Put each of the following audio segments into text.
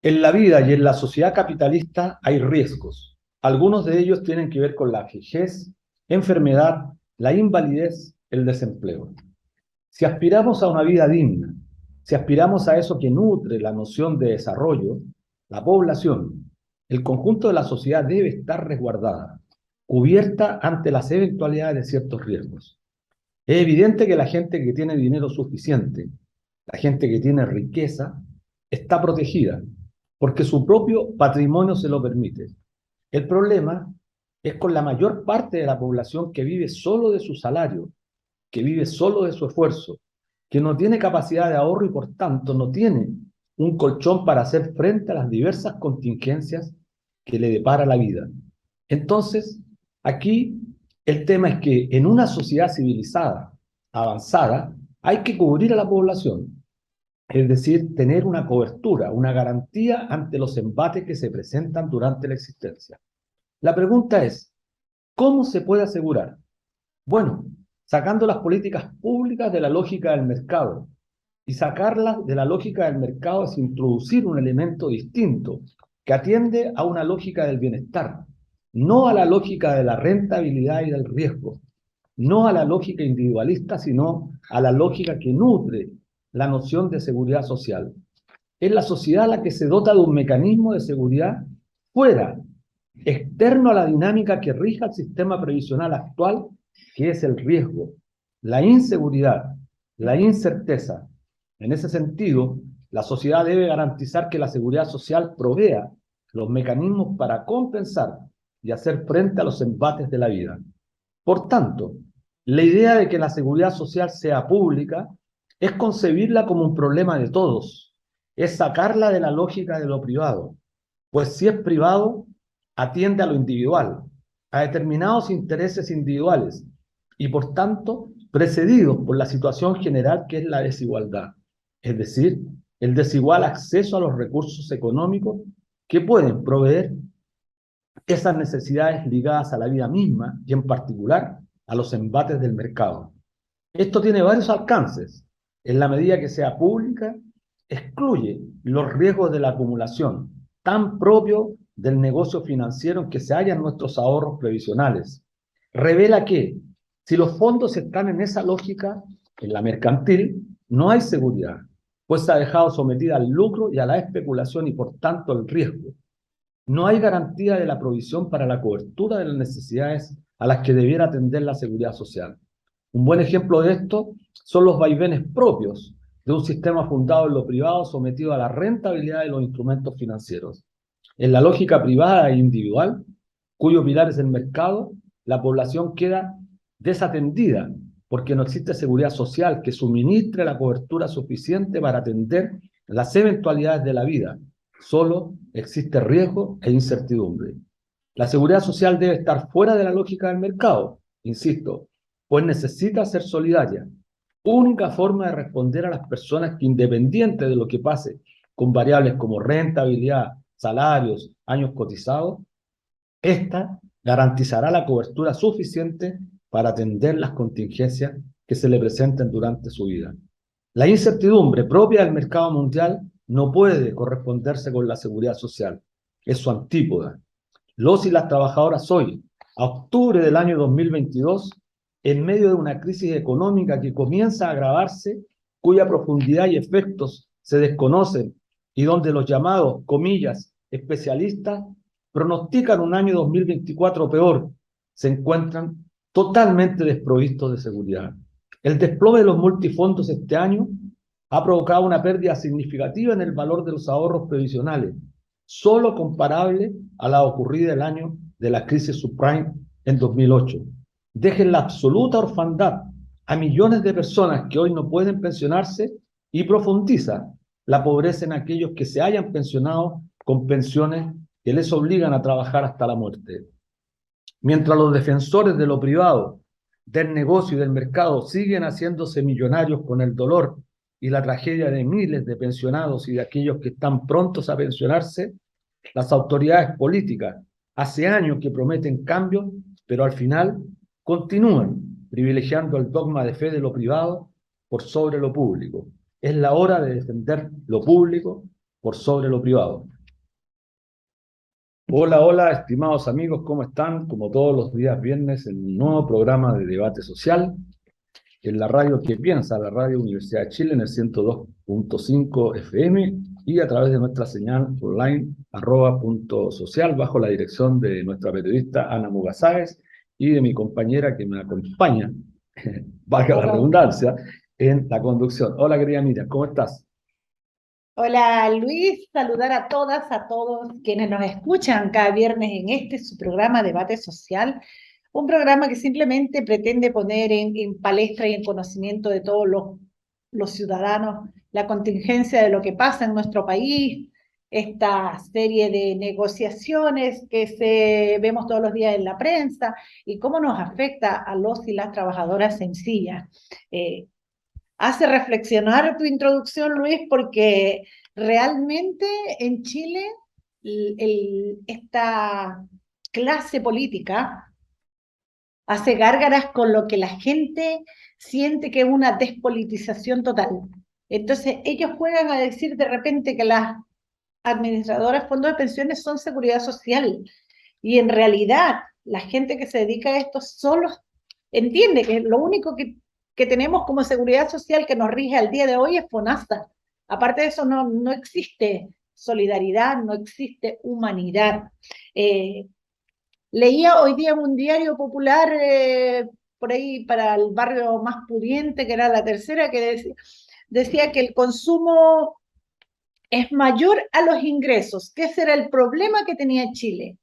En la vida y en la sociedad capitalista hay riesgos. Algunos de ellos tienen que ver con la vejez, enfermedad, la invalidez, el desempleo. Si aspiramos a una vida digna, si aspiramos a eso que nutre la noción de desarrollo, la población, el conjunto de la sociedad debe estar resguardada, cubierta ante las eventualidades de ciertos riesgos. Es evidente que la gente que tiene dinero suficiente, la gente que tiene riqueza, está protegida, porque su propio patrimonio se lo permite. El problema es con la mayor parte de la población que vive solo de su salario, que vive solo de su esfuerzo, que no tiene capacidad de ahorro y por tanto no tiene un colchón para hacer frente a las diversas contingencias que le depara la vida. Entonces, aquí el tema es que en una sociedad civilizada, avanzada, hay que cubrir a la población, es decir, tener una cobertura, una garantía ante los embates que se presentan durante la existencia. La pregunta es, ¿cómo se puede asegurar? Bueno, sacando las políticas públicas de la lógica del mercado. Y sacarlas de la lógica del mercado es introducir un elemento distinto que atiende a una lógica del bienestar, no a la lógica de la rentabilidad y del riesgo, no a la lógica individualista, sino a la lógica que nutre la noción de seguridad social. Es la sociedad la que se dota de un mecanismo de seguridad fuera, externo a la dinámica que rija el sistema previsional actual, que es el riesgo, la inseguridad, la incerteza. En ese sentido, la sociedad debe garantizar que la seguridad social provea los mecanismos para compensar y hacer frente a los embates de la vida. Por tanto, la idea de que la seguridad social sea pública es concebirla como un problema de todos, es sacarla de la lógica de lo privado, pues si es privado, atiende a lo individual, a determinados intereses individuales y por tanto precedidos por la situación general que es la desigualdad, es decir, el desigual acceso a los recursos económicos que pueden proveer esas necesidades ligadas a la vida misma y en particular a los embates del mercado. Esto tiene varios alcances. En la medida que sea pública, excluye los riesgos de la acumulación, tan propio del negocio financiero en que se hallan nuestros ahorros previsionales. Revela que si los fondos están en esa lógica, en la mercantil, no hay seguridad, pues se ha dejado sometida al lucro y a la especulación y por tanto al riesgo. No hay garantía de la provisión para la cobertura de las necesidades a las que debiera atender la seguridad social. Un buen ejemplo de esto son los vaivenes propios de un sistema fundado en lo privado sometido a la rentabilidad de los instrumentos financieros. En la lógica privada e individual, cuyo pilar es el mercado, la población queda desatendida porque no existe seguridad social que suministre la cobertura suficiente para atender las eventualidades de la vida. Solo existe riesgo e incertidumbre. La seguridad social debe estar fuera de la lógica del mercado, insisto, pues necesita ser solidaria. Única forma de responder a las personas que, independiente de lo que pase con variables como rentabilidad, salarios, años cotizados, esta garantizará la cobertura suficiente para atender las contingencias que se le presenten durante su vida. La incertidumbre propia del mercado mundial no puede corresponderse con la seguridad social, es su antípoda. Los y las trabajadoras hoy, a octubre del año 2022, en medio de una crisis económica que comienza a agravarse, cuya profundidad y efectos se desconocen y donde los llamados, comillas, especialistas pronostican un año 2024 peor, se encuentran totalmente desprovistos de seguridad. El desplome de los multifondos este año ha provocado una pérdida significativa en el valor de los ahorros previsionales, solo comparable a la ocurrida el año de la crisis subprime en 2008. Dejen la absoluta orfandad a millones de personas que hoy no pueden pensionarse y profundiza la pobreza en aquellos que se hayan pensionado con pensiones que les obligan a trabajar hasta la muerte. Mientras los defensores de lo privado, del negocio y del mercado siguen haciéndose millonarios con el dolor y la tragedia de miles de pensionados y de aquellos que están prontos a pensionarse, las autoridades políticas hace años que prometen cambios, pero al final continúan privilegiando el dogma de fe de lo privado por sobre lo público. Es la hora de defender lo público, por sobre lo privado. Hola, hola, estimados amigos, ¿cómo están? Como todos los días viernes, en un nuevo programa de debate social, en la radio que piensa, la radio Universidad de Chile, en el 102.5 FM y a través de nuestra señal online, @social, bajo la dirección de nuestra periodista Ana Mugasáez y de mi compañera que me acompaña, valga la redundancia, en la conducción. Hola, querida Miriam, ¿cómo estás? Hola Luis, saludar a todas, a todos quienes nos escuchan cada viernes en su programa Debate Social, un programa que simplemente pretende poner en palestra y en conocimiento de todos los ciudadanos la contingencia de lo que pasa en nuestro país, esta serie de negociaciones que vemos todos los días en la prensa y cómo nos afecta a los y las trabajadoras sencillas. Hace reflexionar tu introducción, Luis, porque realmente en Chile esta clase política hace gárgaras con lo que la gente siente que es una despolitización total. Entonces, ellos juegan a decir de repente que las administradoras de fondos de pensiones son seguridad social. Y en realidad, la gente que se dedica a esto solo entiende que lo único que tenemos como seguridad social que nos rige al día de hoy es FONASA. Aparte de eso, no existe solidaridad, no existe humanidad. Eh, Leía hoy día en un diario popular, por ahí para el barrio más pudiente, que era La Tercera, que decía que el consumo es mayor a los ingresos, que ese era el problema que tenía Chile.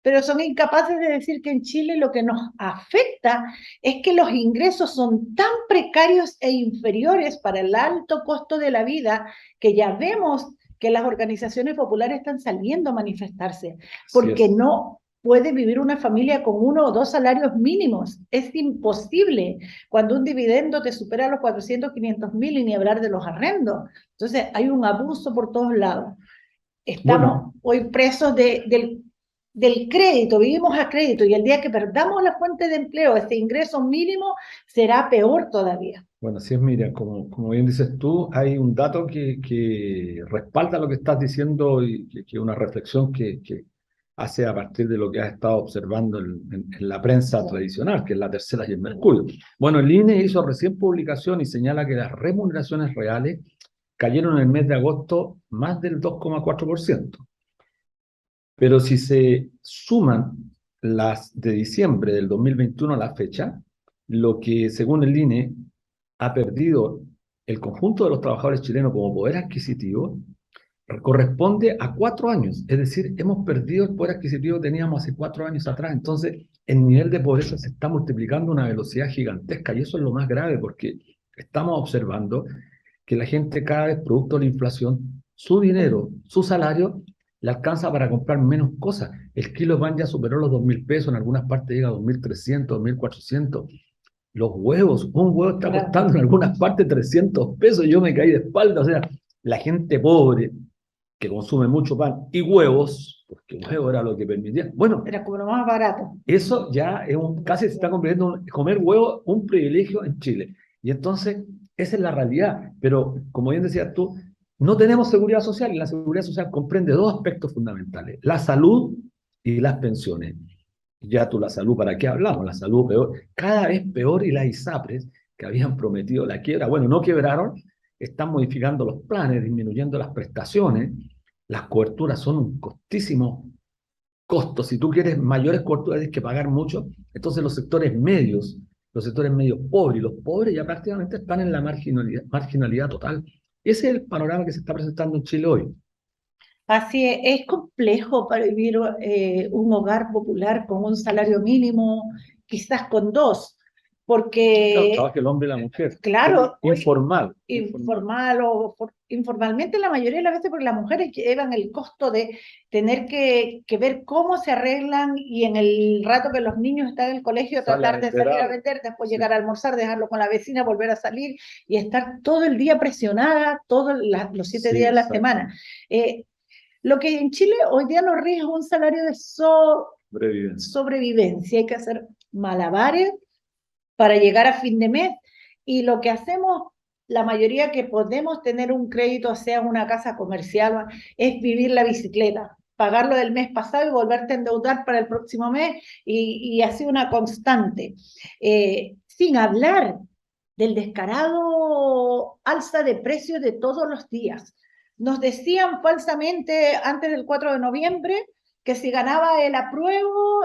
Pero son incapaces de decir que en Chile lo que nos afecta es que los ingresos son tan precarios e inferiores para el alto costo de la vida que ya vemos que las organizaciones populares están saliendo a manifestarse, Así porque es. no puede vivir una familia con 1 o 2 salarios mínimos. Es imposible cuando un dividendo te supera los 400, 500 mil y ni hablar de los arrendos. Entonces hay un abuso por todos lados. Estamos Bueno, hoy presos del crédito, vivimos a crédito, y el día que perdamos la fuente de empleo, ese ingreso mínimo, será peor todavía. bueno, así es, Miriam, como bien dices tú, hay un dato que respalda lo que estás diciendo y que una reflexión que hace a partir de lo que has estado observando en la prensa tradicional, que es La Tercera y el Mercurio. Bueno, el INE hizo recién publicación y señala que las remuneraciones reales cayeron en el mes de agosto más del 2,4%. Pero si se suman las de diciembre del 2021 a la fecha, lo que según el INE ha perdido el conjunto de los trabajadores chilenos como poder adquisitivo corresponde a 4 años. Es decir, hemos perdido el poder adquisitivo que teníamos hace 4 años atrás. Entonces, el nivel de pobreza se está multiplicando a una velocidad gigantesca y eso es lo más grave porque estamos observando que la gente cada vez, producto de la inflación, su dinero, su salario, le alcanza para comprar menos cosas. El kilo de pan ya superó los 2.000 pesos, en algunas partes llega a 2.300, 2.400. Los huevos, un huevo está Claro. costando en algunas partes 300 pesos, yo me caí de espalda. O sea, la gente pobre que consume mucho pan y huevos, porque huevo era lo que permitía. Bueno, Era como lo más barato. eso ya es casi se está convirtiendo en comer huevo un privilegio en Chile. Y entonces, esa es la realidad. Pero, como bien decías tú, no tenemos seguridad social y la seguridad social comprende dos aspectos fundamentales: la salud y las pensiones. Ya tú, la salud, ¿para qué hablamos? La salud peor, cada vez peor, y las ISAPRES que habían prometido la quiebra, bueno, no quebraron, están modificando los planes, disminuyendo las prestaciones, las coberturas son un costísimo costos. Si tú quieres mayores coberturas, tienes que pagar mucho. Entonces los sectores medios pobres, y los pobres ya prácticamente están en la marginalidad total. Ese es el panorama que se está presentando en Chile hoy. Así es complejo para vivir un hogar popular con un salario mínimo, quizás con dos, Claro, porque trabaja el hombre y la mujer. claro, hoy Informal. informalmente la mayoría de las veces, porque las mujeres llevan el costo de tener que ver cómo se arreglan y en el rato que los niños están en el colegio Sale a tratar de vender salir a algo. vender, después Sí, llegar a almorzar, dejarlo con la vecina, volver a salir y estar todo el día presionada, todos los 7 días sí, de la semana. exactamente. Eh, lo que en Chile hoy día nos rige es un salario de Sobrevivencia. sobrevivencia. Hay que hacer malabares para llegar a fin de mes. Y lo que hacemos la mayoría que podemos tener un crédito, sea una casa comercial, es vivir la bicicleta, pagarlo del mes pasado y volverte a endeudar para el próximo mes y así una constante. Sin hablar del descarado alza de precios de todos los días. Nos decían falsamente antes del 4 de noviembre que si ganaba el apruebo,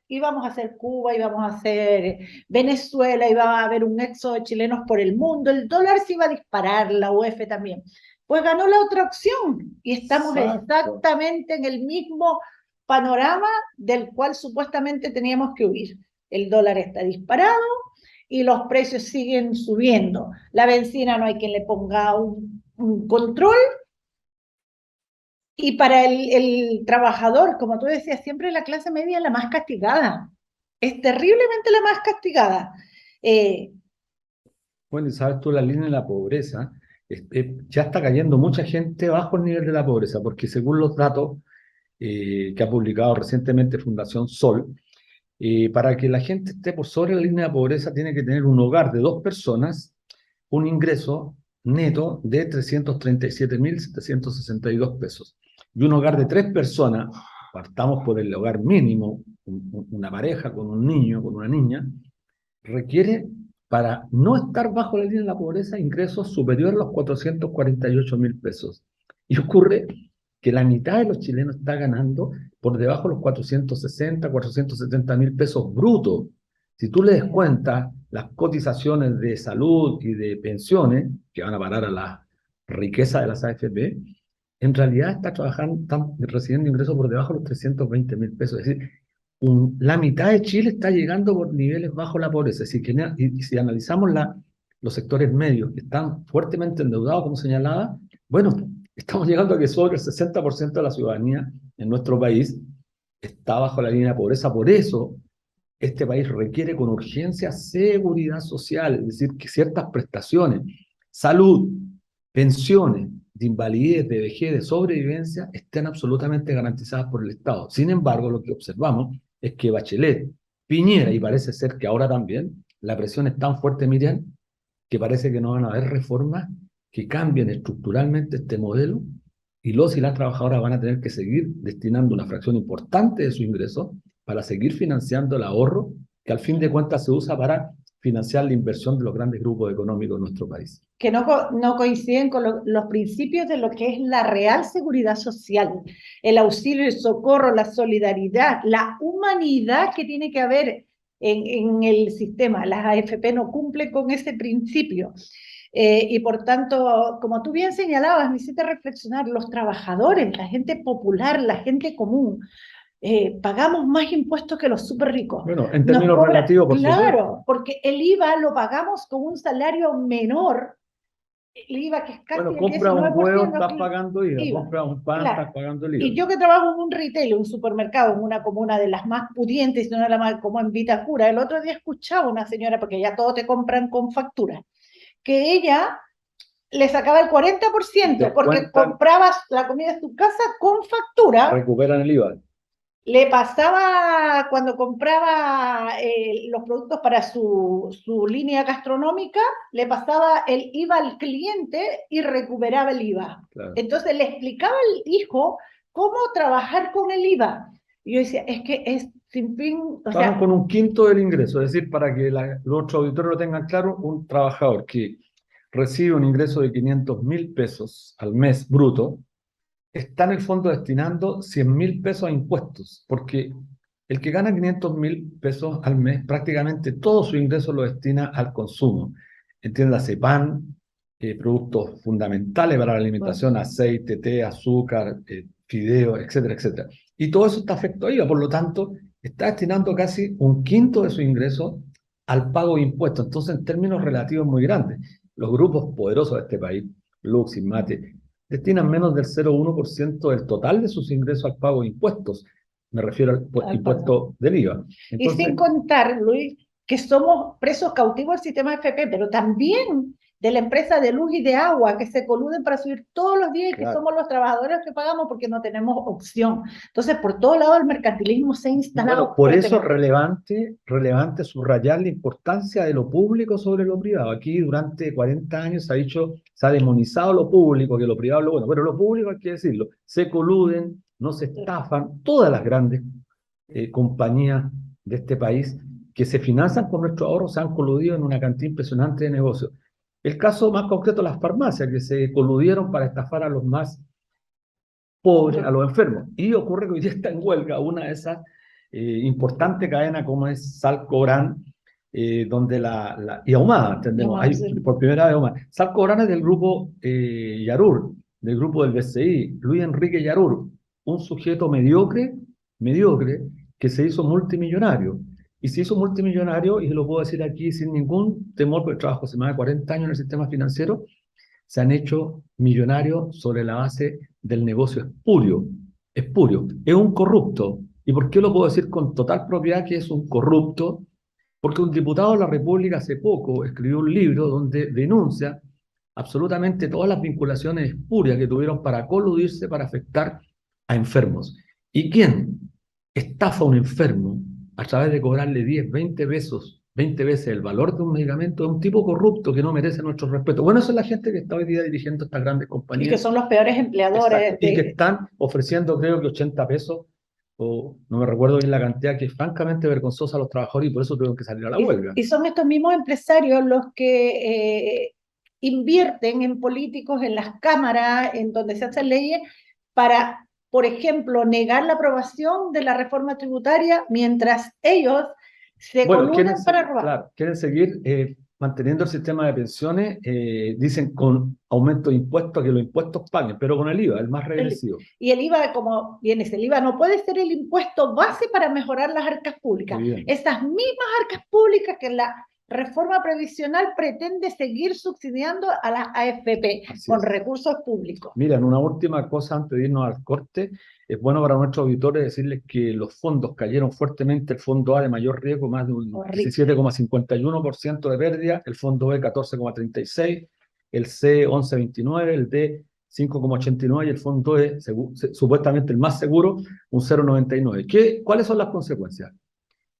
íbamos a hacer Cuba, íbamos a hacer Venezuela, iba a haber un éxodo de chilenos por el mundo, el dólar se iba a disparar, la UEF también. Pues ganó la otra opción y estamos exactamente en el mismo panorama del cual supuestamente teníamos que huir. El dólar está disparado y los precios siguen subiendo. La benzina no hay quien le ponga un control. Y para el trabajador, como tú decías, siempre la clase media es la más castigada. Es terriblemente la más castigada. Bueno, y sabes tú, la línea de la pobreza, ya está cayendo mucha gente bajo el nivel de la pobreza, porque según los datos que ha publicado recientemente Fundación Sol, para que la gente esté por sobre la línea de pobreza tiene que tener un hogar de 2 personas, un ingreso neto de 337.762 pesos. Y un hogar de 3 personas, partamos por el hogar mínimo, una pareja con un niño, con una niña, requiere, para no estar bajo la línea de la pobreza, ingresos superiores a los 448.000 pesos. Y ocurre que la mitad de los chilenos está ganando por debajo de los 470.000 pesos brutos. Si tú le descuentas las cotizaciones de salud y de pensiones, que van a parar a la riqueza de las AFP, en realidad están recibiendo ingresos por debajo de los 320.000 pesos. Es decir, la mitad de Chile está llegando por niveles bajo la pobreza. Es decir, y si analizamos los sectores medios que están fuertemente endeudados, como señalaba, bueno, estamos llegando a que sobre el 60% de la ciudadanía en nuestro país está bajo la línea de pobreza. Por eso, este país requiere con urgencia seguridad social, es decir, que ciertas prestaciones, salud, pensiones, de invalidez, de vejez, de sobrevivencia, estén absolutamente garantizadas por el Estado. Sin embargo, lo que observamos es que Bachelet, Piñera, y parece ser que ahora también, la presión es tan fuerte, Miriam, que parece que no van a haber reformas que cambien estructuralmente este modelo, y los y las trabajadoras van a tener que seguir destinando una fracción importante de su ingreso para seguir financiando el ahorro, que al fin de cuentas se usa para financiar la inversión de los grandes grupos económicos de nuestro país. Que no coinciden con los principios de lo que es la real seguridad social, el auxilio, el socorro, la solidaridad, la humanidad que tiene que haber en el sistema. Las AFP no cumplen con ese principio. Y por tanto, como tú bien señalabas, me hiciste reflexionar, los trabajadores, la gente popular, la gente común, pagamos más impuestos que los súper ricos. Bueno, en términos relativos, por supuesto. Claro, supuesto. porque el IVA lo pagamos con un salario menor. El IVA, que es casi bueno, compra un huevo, estás pagando IVA, compra un pan, claro. Estás pagando el IVA. Y yo que trabajo en un retail, un supermercado, en una comuna de las más pudientes, no de la más, como en Vitacura, el otro día escuchaba una señora, porque ya todo te compran con factura, que ella le sacaba el 40%, porque comprabas la comida en tu casa con factura. Recuperan el IVA. Le pasaba, cuando compraba los productos para su línea gastronómica, le pasaba el IVA al cliente y recuperaba el IVA. Claro. Entonces le explicaba al hijo cómo trabajar con el IVA. Y yo decía, es que es sin fin... Estaban con un quinto del ingreso, es decir, para que los otros auditores lo tengan claro, un trabajador que recibe un ingreso de 500.000 pesos al mes bruto, está en el fondo destinando 100.000 pesos a impuestos, porque el que gana 500.000 pesos al mes, prácticamente todo su ingreso lo destina al consumo. Entiéndase, pan, productos fundamentales para la alimentación, aceite, té, azúcar, fideos, etcétera, etcétera. Y todo eso está afecto a IVA, por lo tanto, está destinando casi un quinto de su ingreso al pago de impuestos. Entonces, en términos relativos muy grandes, los grupos poderosos de este país, Lux, Inmate, destinan menos del 0,1% del total de sus ingresos al pago de impuestos. Me refiero al impuesto del IVA. Entonces, y sin contar, Luis, que somos presos cautivos del sistema FP, pero también de la empresa de luz y de agua, que se coluden para subir todos los días y que Claro. somos los trabajadores que pagamos porque no tenemos opción. Entonces, por todo lado el mercantilismo se ha instalado. Bueno, por eso es fuertemente. relevante subrayar la importancia de lo público sobre lo privado. Aquí durante 40 años se ha dicho, se ha demonizado lo público, que lo privado es lo bueno, pero lo público hay que decirlo, se coluden, no se estafan, todas las grandes compañías de este país que se financian con nuestros ahorros se han coludido en una cantidad impresionante de negocios. El caso más concreto, las farmacias, que se coludieron para estafar a los más pobres, a los enfermos. Y ocurre que hoy día está en huelga una de esas importantes cadenas como es Salcobran, donde y Ahumada, entendemos, hay por primera vez Ahumada. Salcobran es del grupo Yarur, del grupo del BCI, Luis Enrique Yarur, un sujeto mediocre, que se hizo multimillonario. Y se hizo multimillonario, y lo puedo decir aquí sin ningún temor, porque trabajo hace más de 40 años en el sistema financiero, se han hecho millonarios sobre la base del negocio espurio, es un corrupto. ¿Y por qué lo puedo decir con total propiedad que es un corrupto? Porque un diputado de la República hace poco escribió un libro donde denuncia absolutamente todas las vinculaciones espurias que tuvieron para coludirse para afectar a enfermos. ¿Y quién estafa a un enfermo a través de cobrarle 10, 20 pesos, 20 veces el valor de un medicamento? Es un tipo corrupto que no merece nuestro respeto. Bueno, esa es la gente que está hoy día dirigiendo estas grandes compañías. Y que son los peores empleadores. Exacto. Y que están ofreciendo, creo que 80 pesos, o no me recuerdo bien la cantidad, que es francamente vergonzosa a los trabajadores y por eso tuvieron que salir a la huelga. Y son estos mismos empresarios los que invierten en políticos, en las cámaras, en donde se hacen leyes, para, por ejemplo, negar la aprobación de la reforma tributaria mientras ellos se coluden para robar. Claro, quieren seguir manteniendo el sistema de pensiones, dicen con aumento de impuestos, que los impuestos paguen, pero con el IVA, el más regresivo. Y el IVA, como bien es, el IVA no puede ser el impuesto base para mejorar las arcas públicas. Esas mismas arcas públicas que la reforma previsional pretende seguir subsidiando a las AFP con recursos públicos. Miren, una última cosa antes de irnos al corte. Es bueno para nuestros auditores decirles que los fondos cayeron fuertemente. El fondo A de mayor riesgo, más de un 17,51% de pérdida, el fondo B 14,36%, el C 11,29%, el D 5,89% y el fondo E, supuestamente el más seguro, un 0,99%. ¿Cuáles son las consecuencias?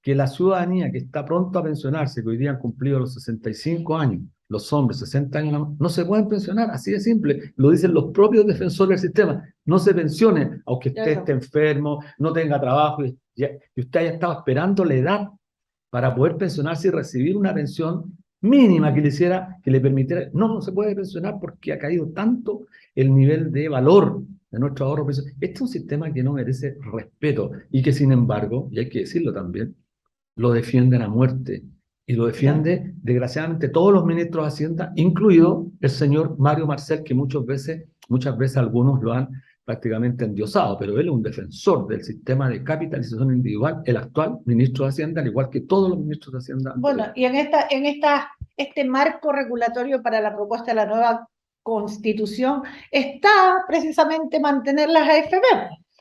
Que la ciudadanía que está pronto a pensionarse, que hoy día han cumplido los 65 años, los hombres 60 años, no se pueden pensionar, así de simple, lo dicen los propios defensores del sistema, no se pensione, aunque usted esté enfermo, no tenga trabajo, y usted haya estado esperando la edad para poder pensionarse y recibir una pensión mínima que le permitiera, no se puede pensionar porque ha caído tanto el nivel de valor de nuestro ahorro. Este es un sistema que no merece respeto y que sin embargo, y hay que decirlo también, lo defienden a muerte. Y lo defiende, desgraciadamente, todos los ministros de Hacienda, incluido el señor Mario Marcel, que muchas veces algunos lo han prácticamente endiosado, pero él es un defensor del sistema de capitalización individual, el actual ministro de Hacienda, al igual que todos los ministros de Hacienda. Bueno, y este marco regulatorio para la propuesta de la nueva Constitución está precisamente mantener las AFP.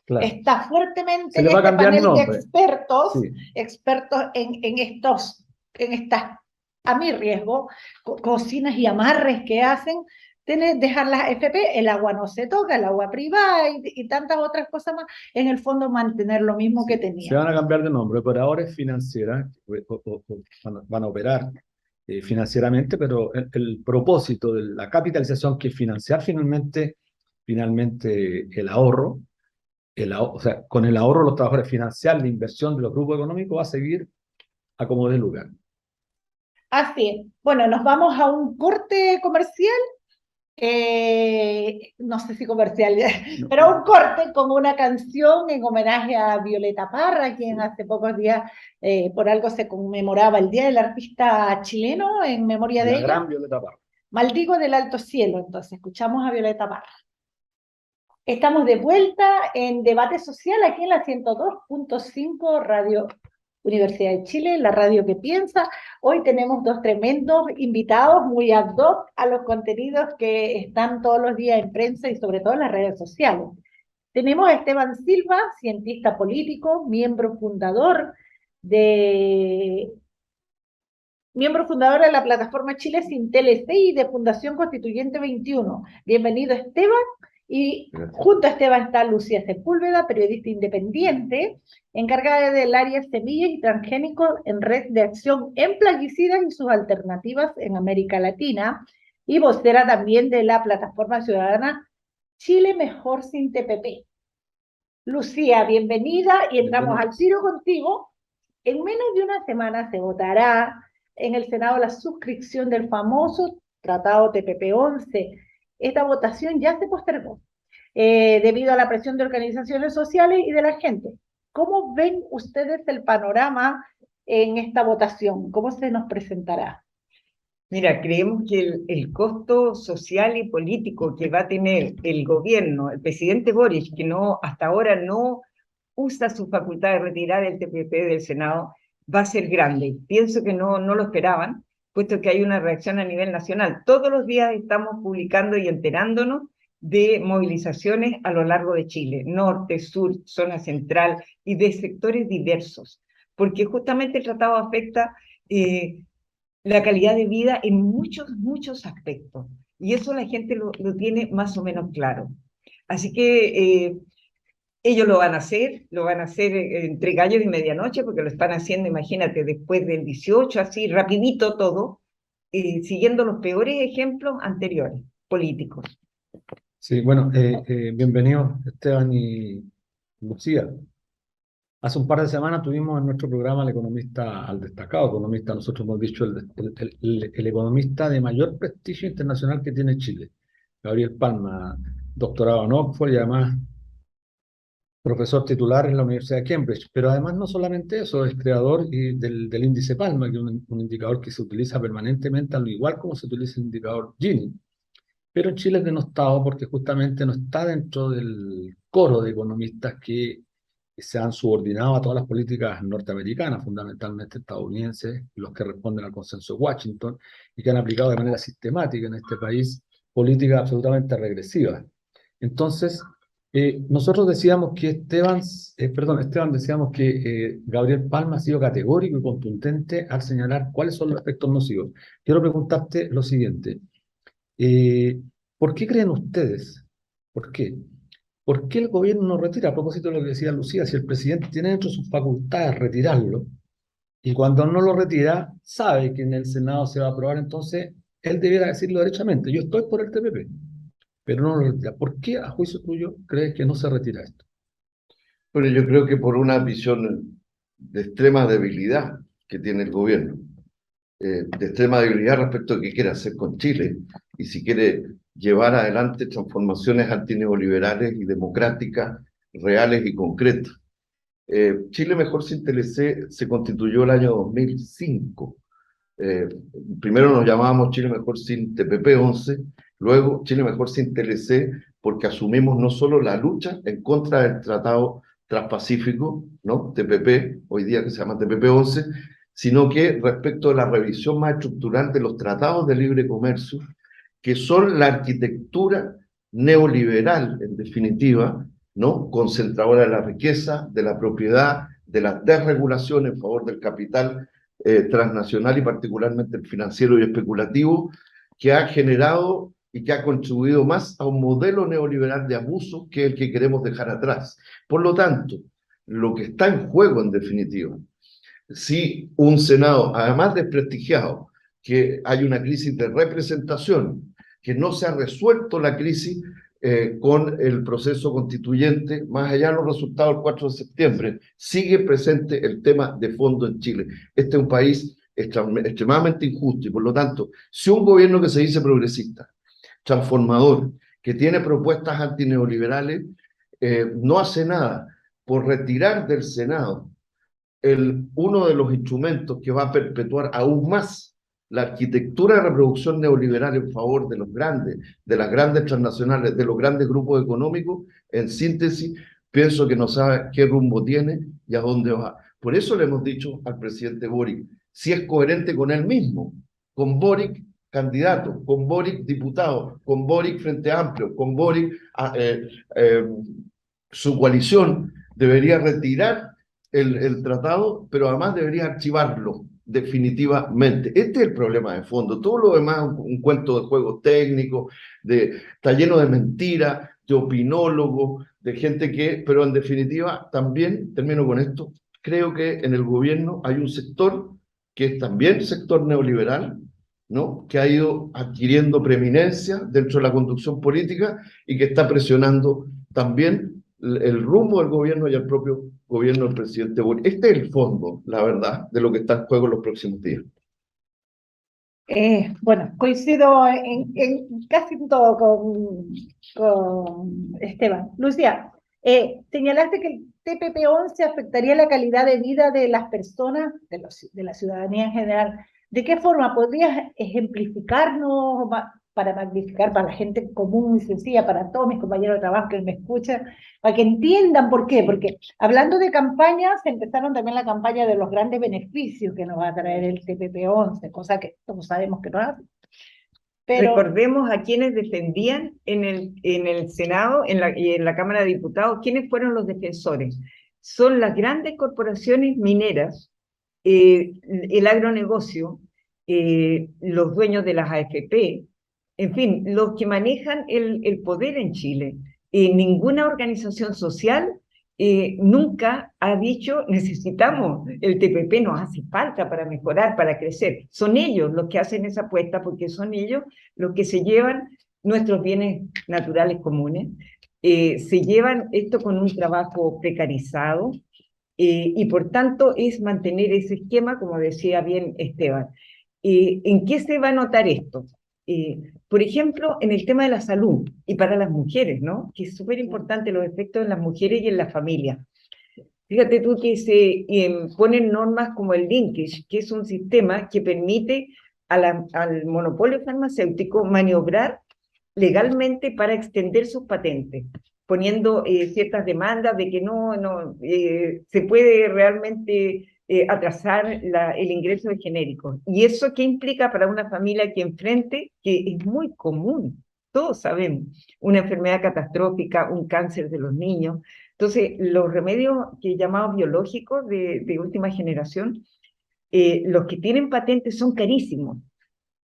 Claro. Está fuertemente este panel de expertos, expertos en estas, a mi riesgo, cocinas y amarres que hacen, dejar las AFP, el agua no se toca, el agua privada y tantas otras cosas más, en el fondo mantener lo mismo que tenía. Se van a cambiar de nombre, pero ahora es financiera, van a operar financieramente, pero el propósito de la capitalización, que es financiar finalmente el ahorro, o sea, con el ahorro de los trabajadores, financiar la inversión de los grupos económicos, va a seguir a como dé lugar. Así es. Bueno, nos vamos a un corte comercial, no sé si comercial, no, pero un corte con una canción en homenaje a Violeta Parra, quien hace pocos días, por algo se conmemoraba el Día del Artista Chileno en memoria de ella. La gran Violeta Parra. Maldigo del Alto Cielo, entonces, escuchamos a Violeta Parra. Estamos de vuelta en Debate Social aquí en la 102.5 Radio Universidad de Chile, la radio que piensa. Hoy tenemos dos tremendos invitados muy ad hoc a los contenidos que están todos los días en prensa y sobre todo en las redes sociales. Tenemos a Esteban Silva, cientista político, miembro fundador de miembro fundador de la plataforma Chile Sin TLC y de Fundación Constituyente 21. Bienvenido, Esteban. Y junto a Esteban está Lucía Sepúlveda, periodista independiente, encargada del área Semillas y Transgénicos en Red de Acción en Plaguicidas y sus alternativas en América Latina, y vocera también de la plataforma ciudadana Chile Mejor Sin TPP. Lucía, bienvenida, y entramos al tiro contigo. En menos de una semana se votará en el Senado la suscripción del famoso Tratado TPP-11. Esta votación ya se postergó debido a la presión de organizaciones sociales y de la gente. ¿Cómo ven ustedes el panorama en esta votación? ¿Cómo se nos presentará? Mira, creemos que el costo social y político que va a tener el gobierno, el presidente Boric, que hasta ahora no usa su facultad de retirar el TPP del Senado, va a ser grande. Pienso que no lo esperaban, puesto que hay una reacción a nivel nacional. Todos los días estamos publicando y enterándonos de movilizaciones a lo largo de Chile, norte, sur, zona central y de sectores diversos, porque justamente el tratado afecta la calidad de vida en muchos aspectos, y eso la gente lo tiene más o menos claro. Así que ellos lo van a hacer entre gallos y medianoche, porque lo están haciendo, imagínate, después del 18, así rapidito todo, siguiendo los peores ejemplos anteriores, políticos. Sí, bueno, bienvenidos Esteban y Lucía. Hace un par de semanas tuvimos en nuestro programa al destacado economista, nosotros hemos dicho el economista de mayor prestigio internacional que tiene Chile, Gabriel Palma, doctorado en Oxford y además profesor titular en la Universidad de Cambridge. Pero además no solamente eso, es creador del índice Palma, que es un indicador que se utiliza permanentemente, al igual como se utiliza el indicador Gini. Pero en Chile es denostado porque justamente no está dentro del coro de economistas que se han subordinado a todas las políticas norteamericanas, fundamentalmente estadounidenses, los que responden al consenso de Washington, y que han aplicado de manera sistemática en este país políticas absolutamente regresivas. Entonces, nosotros decíamos que Esteban, decíamos que Gabriel Palma ha sido categórico y contundente al señalar cuáles son los efectos nocivos. Quiero preguntarte lo siguiente. ¿Por qué creen ustedes? ¿Por qué? ¿Por qué el gobierno no retira? A propósito de lo que decía Lucía, si el presidente tiene dentro de sus facultades retirarlo, y cuando no lo retira, sabe que en el Senado se va a aprobar, entonces él debiera decirlo derechamente, yo estoy por el TPP, pero no lo retira. ¿Por qué, a juicio tuyo, crees que no se retira esto? Bueno, yo creo que por una visión de extrema debilidad que tiene el gobierno, de extrema debilidad respecto a qué quiere hacer con Chile y si quiere llevar adelante transformaciones antineoliberales y democráticas reales y concretas. Chile Mejor Sin TLC se constituyó el año 2005. Primero nos llamábamos Chile Mejor Sin TPP-11, luego Chile Mejor Sin TLC, porque asumimos no solo la lucha en contra del Tratado Transpacífico, ¿no? TPP, hoy día que se llama TPP-11, sino que respecto a la revisión más estructural de los tratados de libre comercio, que son la arquitectura neoliberal, en definitiva, ¿no? Concentradora de la riqueza, de la propiedad, de la desregulación en favor del capital transnacional y particularmente el financiero y especulativo, que ha generado y que ha contribuido más a un modelo neoliberal de abuso que el que queremos dejar atrás. Por lo tanto, lo que está en juego, en definitiva, si un Senado, además desprestigiado, que hay una crisis de representación, que no se ha resuelto la crisis con el proceso constituyente, más allá de los resultados del 4 de septiembre, sigue presente el tema de fondo en Chile. Este es un país extremadamente injusto y por lo tanto, si un gobierno que se dice progresista, transformador, que tiene propuestas antineoliberales, no hace nada por retirar del Senado uno de los instrumentos que va a perpetuar aún más la arquitectura de reproducción neoliberal en favor de los grandes, de las grandes transnacionales, de los grandes grupos económicos, en síntesis, pienso que no sabe qué rumbo tiene y a dónde va. Por eso le hemos dicho al presidente Boric, si es coherente con él mismo, con Boric candidato, con Boric diputado, con Boric Frente Amplio, con Boric su coalición, debería retirar el tratado, pero además debería archivarlo, definitivamente. Este es el problema de fondo. Todo lo demás es un cuento de juegos técnicos, está lleno de mentiras, de opinólogos, de gente que, pero en definitiva, también, termino con esto, creo que en el gobierno hay un sector que es también sector neoliberal, ¿no? Que ha ido adquiriendo preeminencia dentro de la conducción política y que está presionando también el rumbo del gobierno y el propio gobierno del presidente Boric. Este es el fondo, la verdad, de lo que está en juego en los próximos días. Bueno, coincido en casi todo con Esteban. Lucía, señalaste que el TPP-11 afectaría la calidad de vida de las personas, de la ciudadanía en general. ¿De qué forma? ¿Podrías ejemplificarnos para magnificar para la gente común y sencilla, para todos mis compañeros de trabajo que me escuchan, para que entiendan por qué? Porque hablando de campañas, empezaron también la campaña de los grandes beneficios que nos va a traer el TPP-11, cosa que todos sabemos que no hace. Pero recordemos a quienes defendían en el Senado y en la Cámara de Diputados, quiénes fueron los defensores. Son las grandes corporaciones mineras, el agronegocio, los dueños de las AFP, en fin, los que manejan el poder en Chile. Ninguna organización social nunca ha dicho necesitamos el TPP, nos hace falta para mejorar, para crecer. Son ellos los que hacen esa apuesta porque son ellos los que se llevan nuestros bienes naturales comunes, se llevan esto con un trabajo precarizado y por tanto es mantener ese esquema, como decía bien Esteban. ¿En qué se va a notar esto? Por ejemplo, en el tema de la salud y para las mujeres, ¿no? Que es súper importante los efectos en las mujeres y en la familia. Fíjate tú que se ponen normas como el linkage, que es un sistema que permite al monopolio farmacéutico maniobrar legalmente para extender sus patentes, poniendo ciertas demandas de que no se puede realmente atrasar el ingreso de genéricos. ¿Y eso qué implica para una familia que enfrente, que es muy común, todos sabemos, una enfermedad catastrófica, un cáncer de los niños? Entonces, los remedios que llamados biológicos de última generación, los que tienen patentes son carísimos.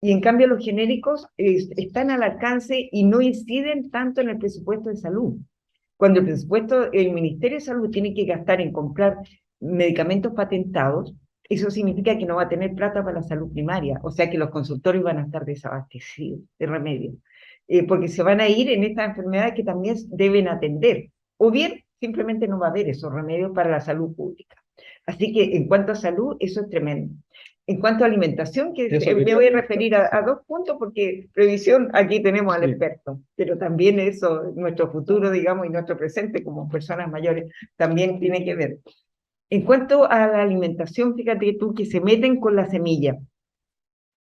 Y en cambio los genéricos están al alcance y no inciden tanto en el presupuesto de salud. Cuando el presupuesto, el Ministerio de Salud tiene que gastar en comprar medicamentos patentados, eso significa que no va a tener plata para la salud primaria, o sea que los consultorios van a estar desabastecidos de remedios, porque se van a ir en estas enfermedades que también deben atender, o bien simplemente no va a haber esos remedios para la salud pública. Así que en cuanto a salud, eso es tremendo. En cuanto a alimentación, que me voy a referir a 2 puntos, porque previsión, aquí tenemos al experto, pero también eso, nuestro futuro, digamos, y nuestro presente como personas mayores, también tiene que ver. En cuanto a la alimentación, fíjate tú que se meten con la semilla,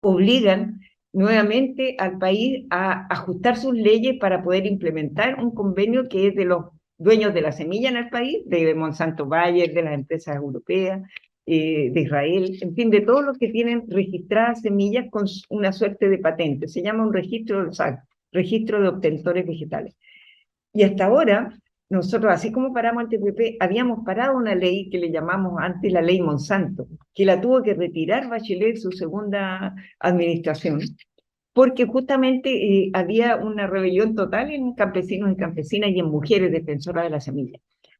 obligan nuevamente al país a ajustar sus leyes para poder implementar un convenio que es de los dueños de la semilla en el país, de Monsanto Bayer, de las empresas europeas, de Israel, en fin, de todos los que tienen registradas semillas con una suerte de patente. Se llama un registro de obtentores vegetales. Y hasta ahora, nosotros, así como paramos el TPP, habíamos parado una ley que le llamamos antes la ley Monsanto, que la tuvo que retirar Bachelet en su segunda administración, porque justamente había una rebelión total en campesinos y campesinas y en mujeres defensoras de la semilla.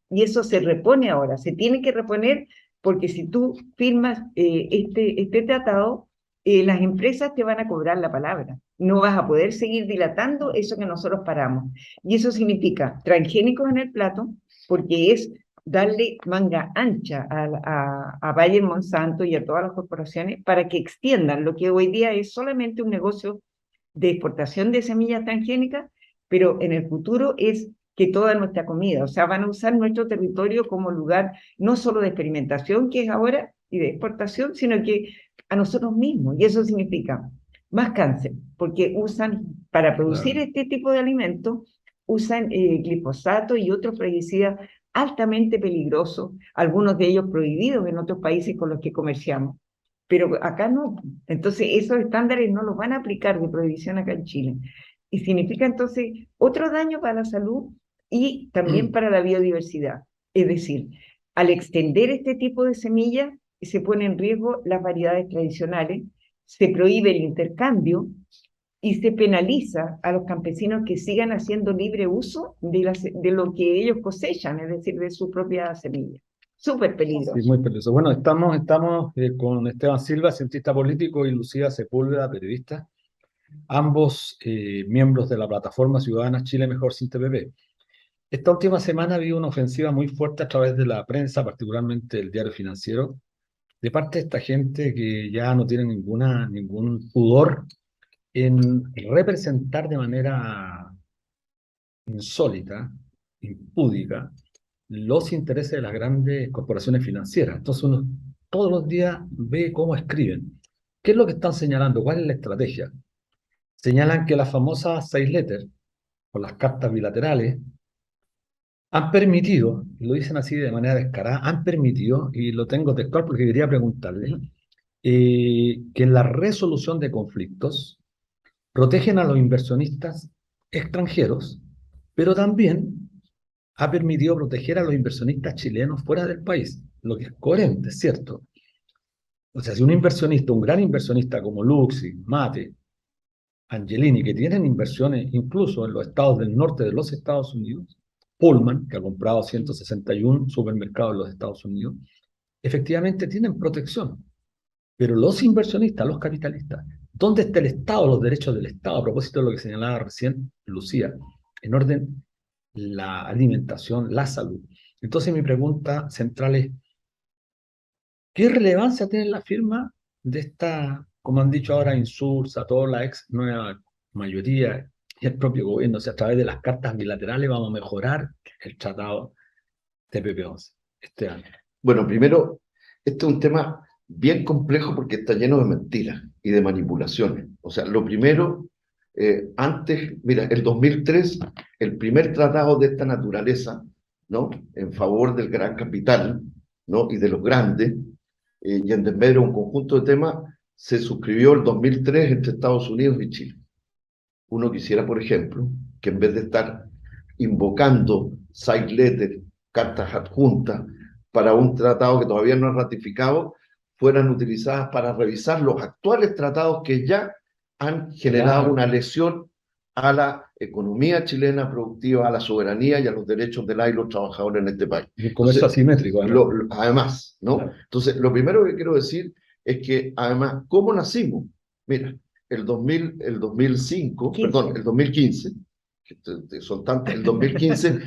Y eso se repone ahora, se tiene que reponer, porque si tú firmas este tratado, las empresas te van a cobrar la palabra. No vas a poder seguir dilatando eso que nosotros paramos. Y eso significa transgénicos en el plato, porque es darle manga ancha a Bayer, Monsanto y a todas las corporaciones para que extiendan lo que hoy día es solamente un negocio de exportación de semillas transgénicas, pero en el futuro es que toda nuestra comida, o sea, van a usar nuestro territorio como lugar no solo de experimentación, que es ahora, y de exportación, sino que a nosotros mismos. Y eso significa más cáncer, porque usan, para producir este tipo de alimentos, usan glifosato y otros plaguicidas altamente peligrosos, algunos de ellos prohibidos en otros países con los que comerciamos. Pero acá no. Entonces, esos estándares no los van a aplicar de prohibición acá en Chile. Y significa entonces otro daño para la salud y también para la biodiversidad. Es decir, al extender este tipo de semillas, se pone en riesgo las variedades tradicionales, se prohíbe el intercambio y se penaliza a los campesinos que sigan haciendo libre uso de lo que ellos cosechan, es decir, de su propia semilla. Súper peligroso. Sí, muy peligroso. Bueno, estamos con Esteban Silva, cientista político, y Lucía Sepúlveda, periodista, ambos miembros de la plataforma ciudadana Chile Mejor sin TPP. Esta última semana ha habido una ofensiva muy fuerte a través de la prensa, particularmente el Diario Financiero, de parte de esta gente que ya no tiene ningún pudor en representar de manera insólita, impúdica, los intereses de las grandes corporaciones financieras. Entonces uno todos los días ve cómo escriben. ¿Qué es lo que están señalando? ¿Cuál es la estrategia? Señalan que las famosas seis letters, o las cartas bilaterales, han permitido, y lo dicen así de manera descarada, han permitido, y lo tengo textual porque quería preguntarle, que en la resolución de conflictos protegen a los inversionistas extranjeros, pero también ha permitido proteger a los inversionistas chilenos fuera del país, lo que es coherente, ¿cierto? O sea, si un inversionista, un gran inversionista como Luxi, Mate, Angelini, que tienen inversiones incluso en los estados del norte de los Estados Unidos, Pullman, que ha comprado 161 supermercados en los Estados Unidos, efectivamente tienen protección. Pero los inversionistas, los capitalistas, ¿dónde está el Estado, los derechos del Estado? A propósito de lo que señalaba recién Lucía, en orden la alimentación, la salud. Entonces mi pregunta central es, ¿qué relevancia tiene la firma de esta, como han dicho ahora, Insulsa, toda la ex nueva mayoría y el propio gobierno? O sea, a través de las cartas bilaterales vamos a mejorar el tratado TPP-11 este año. Bueno, primero, este es un tema bien complejo porque está lleno de mentiras y de manipulaciones. O sea, lo primero, antes, mira, el 2003, el primer tratado de esta naturaleza, ¿no? En favor del gran capital, ¿no? Y de los grandes, y en desmedro de un conjunto de temas, se suscribió el 2003 entre Estados Unidos y Chile. Uno quisiera, por ejemplo, que en vez de estar invocando side letters, cartas adjuntas, para un tratado que todavía no es ratificado, fueran utilizadas para revisar los actuales tratados que ya han generado una lesión a la economía chilena productiva, a la soberanía y a los derechos de los trabajadores en este país. Y el comercio asimétrico, además, ¿no? Claro. Entonces, lo primero que quiero decir es que, además, ¿cómo nacimos? Mira, el 2005, 15. perdón, el 2015, que son tantos, el 2015,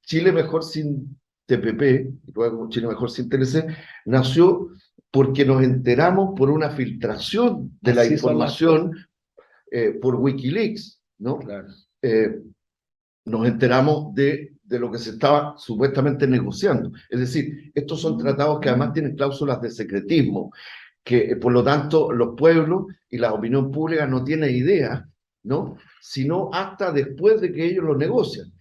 Chile Mejor sin TPP, y luego Chile Mejor sin TLC, nació porque nos enteramos por una filtración de la Así son las información por Wikileaks, ¿no? Claro. Nos enteramos de lo que se estaba supuestamente negociando. Es decir, estos son tratados que además tienen cláusulas de secretismo, que por lo tanto los pueblos y la opinión pública no tienen idea, ¿no? Sino hasta después de que ellos lo negocian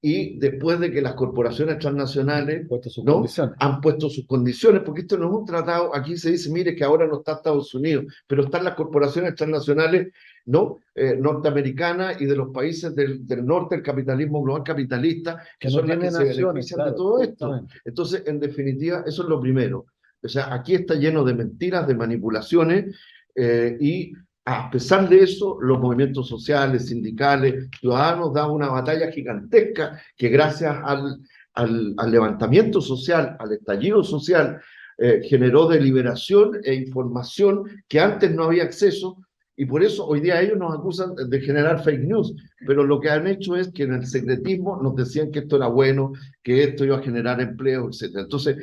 y después de que las corporaciones transnacionales, ¿no? Han puesto sus condiciones, porque esto no es un tratado, aquí se dice, mire que ahora no está Estados Unidos, pero están las corporaciones transnacionales, ¿no? Norteamericanas y de los países del norte, el capitalismo global capitalista, que son las que se benefician de todo esto. Entonces, en definitiva, eso es lo primero. O sea, aquí está lleno de mentiras, de manipulaciones, y a pesar de eso, los movimientos sociales, sindicales, ciudadanos dan una batalla gigantesca que gracias al levantamiento social, al estallido social, generó deliberación e información que antes no había acceso, y por eso hoy día ellos nos acusan de generar fake news, pero lo que han hecho es que en el secretismo nos decían que esto era bueno, que esto iba a generar empleo, etc. Entonces,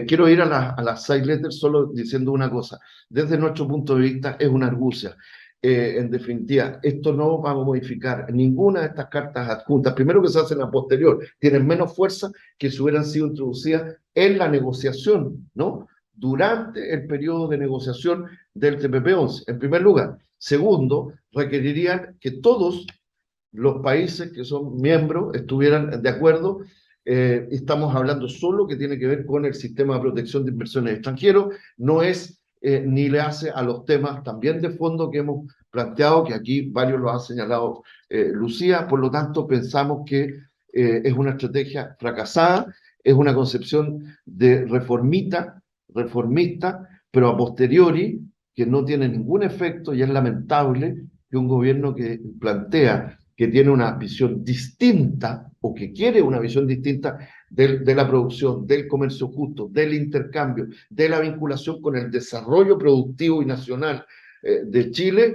quiero ir a las side letters solo diciendo una cosa. Desde nuestro punto de vista es una argucia. En definitiva, esto no va a modificar ninguna de estas cartas adjuntas. Primero que se hacen a posterior, tienen menos fuerza que si hubieran sido introducidas en la negociación, ¿no? Durante el periodo de negociación del TPP-11, en primer lugar. Segundo, requerirían que todos los países que son miembros estuvieran de acuerdo. Estamos hablando solo que tiene que ver con el sistema de protección de inversiones extranjeros, no es ni le hace a los temas también de fondo que hemos planteado, que aquí varios lo ha señalado Lucía. Por lo tanto, pensamos que es una estrategia fracasada, es una concepción de reformita reformista, pero a posteriori, que no tiene ningún efecto, y es lamentable que un gobierno que plantea que tiene una visión distinta o que quiere una visión distinta de la producción, del comercio justo, del intercambio, de la vinculación con el desarrollo productivo y nacional de Chile,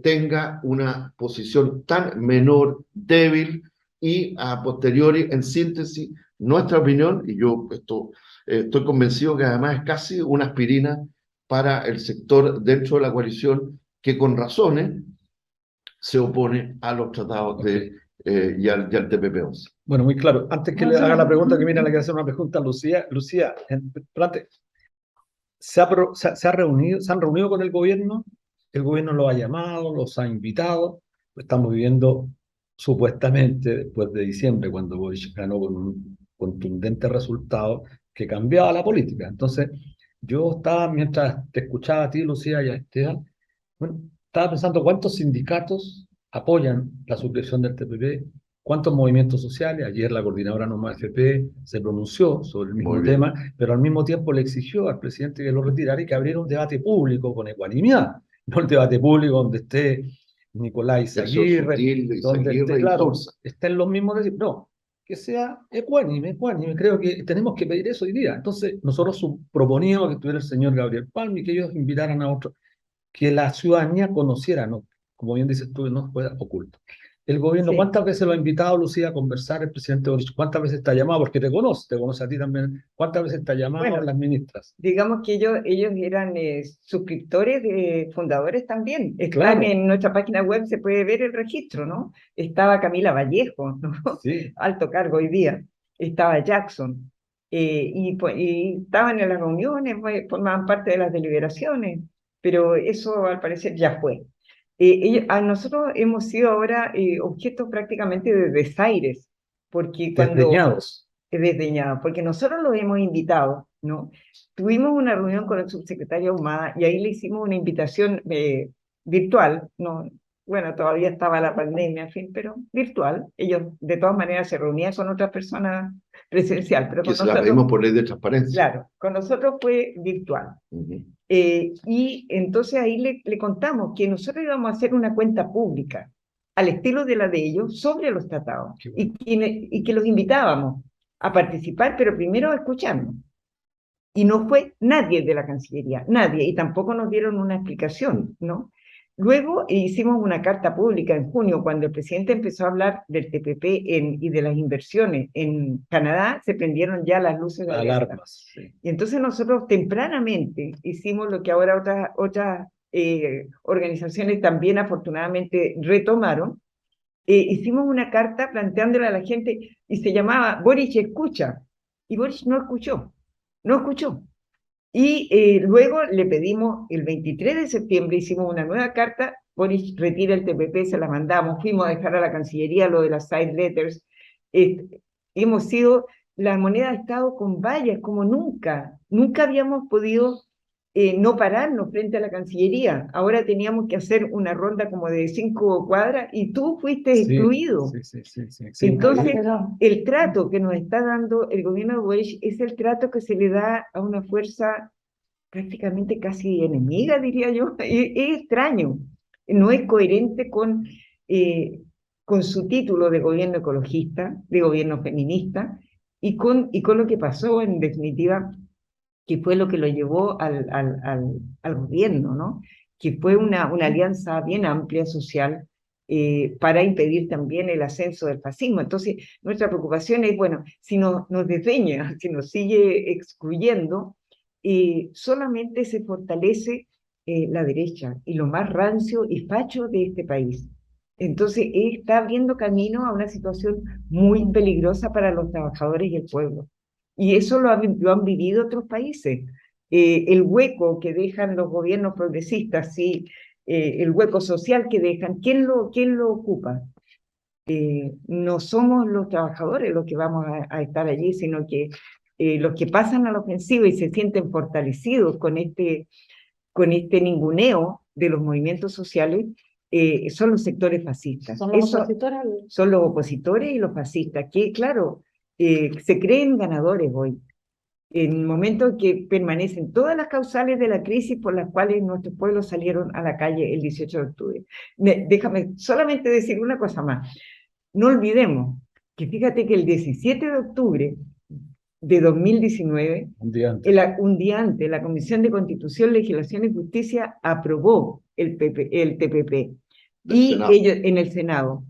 tenga una posición tan menor, débil y a posteriori, en síntesis, nuestra opinión, y yo estoy convencido que además es casi una aspirina para el sector dentro de la coalición que con razones se opone a los tratados y al TPP-11. Bueno, muy claro. Antes que le haga la pregunta, que mira, le quiero hacer una pregunta a Lucía. Lucía, se han reunido con el gobierno lo ha llamado, los ha invitado, estamos viviendo supuestamente después de diciembre, cuando Boric ganó con un contundente resultado que cambiaba la política. Entonces, yo estaba, mientras te escuchaba a ti, Lucía, y a Esteban, bueno, estaba pensando cuántos sindicatos apoyan la suscripción del TPP, cuántos movimientos sociales. Ayer la coordinadora Noma FP se pronunció sobre el mismo tema, pero al mismo tiempo le exigió al presidente que lo retirara y que abriera un debate público con ecuanimidad, no el debate público donde esté Nicolás Aguirre, donde esté, claro, estén los mismos, no, que sea ecuánime. Creo que tenemos que pedir eso hoy día. Entonces, nosotros proponíamos que estuviera el señor Gabriel Palma y que ellos invitaran a otros, que la ciudadanía conociera, ¿no? Como bien dices tú, no fue oculto. El gobierno, Sí. ¿cuántas veces lo ha invitado, Lucía, a conversar el presidente Boric? ¿Cuántas veces te ha llamado? Porque te conoce a ti también. ¿Cuántas veces te ha llamado Bueno, las ministras? digamos que ellos eran suscriptores, fundadores también. Están Claro. en nuestra página web, se puede ver el registro, ¿no? Estaba Camila Vallejo, ¿no? Sí. Alto cargo hoy día. Estaba Jackson. Y estaban en las reuniones, formaban parte de las deliberaciones, pero eso al parecer ya fue. Nosotros hemos sido ahora objeto prácticamente de desaires, porque Desdeñados. desdeñado, porque nosotros los hemos invitado, ¿no? Tuvimos una reunión con el subsecretario Ahumada y ahí le hicimos una invitación virtual, ¿no? Bueno, todavía estaba la pandemia, en fin, pero virtual. Ellos de todas maneras se reunían con otras personas presencial, pero que con se nosotros, la pedimos por ley de transparencia. claro, con nosotros fue virtual. Y entonces ahí le contamos que nosotros íbamos a hacer una cuenta pública al estilo de la de ellos sobre los tratados Bueno. y que los invitábamos a participar, pero primero a escucharnos. Y no fue nadie de la Cancillería, nadie, y tampoco nos dieron una explicación, ¿no? Luego hicimos una carta pública en junio, cuando el presidente empezó a hablar del TPP y de las inversiones en Canadá, se prendieron ya las luces de alerta. Alarmas. Sí. Y entonces nosotros tempranamente hicimos lo que ahora otras organizaciones también afortunadamente retomaron. Hicimos una carta planteándole a la gente y se llamaba Boric escucha. Y Boric no escuchó. Y luego le pedimos, el 23 de septiembre hicimos una nueva carta, Boric retira el TPP, se la mandamos, fuimos a dejar a la Cancillería lo de las side letters. La moneda ha estado con vallas como nunca habíamos podido no pararnos frente a la Cancillería. Ahora teníamos que hacer una ronda como de 5 cuadras y tú fuiste excluido. Sí. Entonces, el trato que nos está dando el gobierno de Boric es el trato que se le da a una fuerza prácticamente casi enemiga, diría yo. Es extraño, no es coherente con su título de gobierno ecologista, de gobierno feminista, y con lo que pasó en definitiva, que fue lo que lo llevó al gobierno, ¿no? Que fue una alianza bien amplia social para impedir también el ascenso del fascismo. Entonces, nuestra preocupación es, bueno, si nos desdeña, si nos sigue excluyendo, solamente se fortalece la derecha y lo más rancio y facho de este país. Entonces, está abriendo camino a una situación muy peligrosa para los trabajadores y el pueblo. Y eso lo han vivido otros países. El hueco que dejan los gobiernos progresistas, sí, el hueco social que dejan, ¿quién lo ocupa? No somos los trabajadores los que vamos a estar allí, sino que los que pasan a la ofensiva y se sienten fortalecidos con este ninguneo de los movimientos sociales, son los sectores fascistas. Son los opositores. Son los opositores y los fascistas, que claro, se creen ganadores hoy. en el momento que permanecen todas las causales de la crisis por las cuales nuestros pueblos salieron a la calle el 18 de octubre. Déjame solamente decir una cosa más. No olvidemos que fíjate que el 17 de octubre de 2019, Un día antes. un día antes, la Comisión de Constitución, Legislación y Justicia aprobó el TPP y ellos en el Senado.